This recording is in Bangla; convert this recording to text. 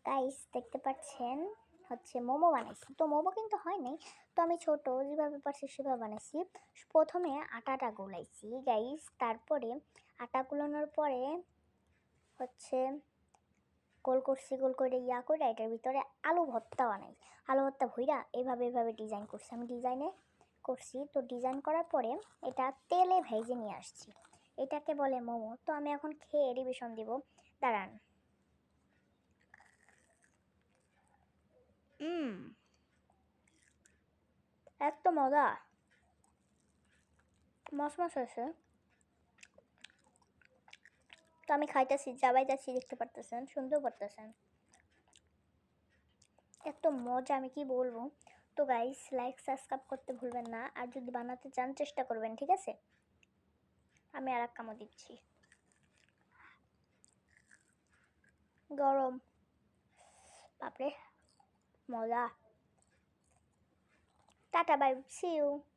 গাইস দেখতে পাচ্ছেন হচ্ছে মোমো বানাইছি। তো মোমো কিন্তু হয় নাই, তো আমি ছোট যেভাবে পারছি সেভাবে বানাইছি। প্রথমে আটাটা গোলাইছি গাইস, তারপরে আটা গোলানোর পরে হচ্ছে গোল করছি, গোল করে করে এটার ভিতরে আলু ভর্তা বানাই। আলু ভর্তা ভইরা এভাবে এভাবে ডিজাইন করছি, আমি ডিজাইনে করছি। তো ডিজাইন করার পরে এটা তেলে ভেজে নিয়ে আসছি, এটাকে বলে মোমো। তো আমি এখন খেয়ে রিভিশন দিব, দাঁড়ান। এত মজা, মসমস হয়েছে। তো আমি খাইতেছি, যাচ্ছি, দেখতে পারতেছেন, শুনতেও পারতেছেন, এত মজা আমি কি বলবো। তো গাইস লাইক সাবস্ক্রাইব করতে ভুলবেন না, আর যদি বানাতে চান চেষ্টা করবেন, ঠিক আছে। আমি আর এক কামড় দিচ্ছি, গরম, বাপরে মজা। Tata bye, see you.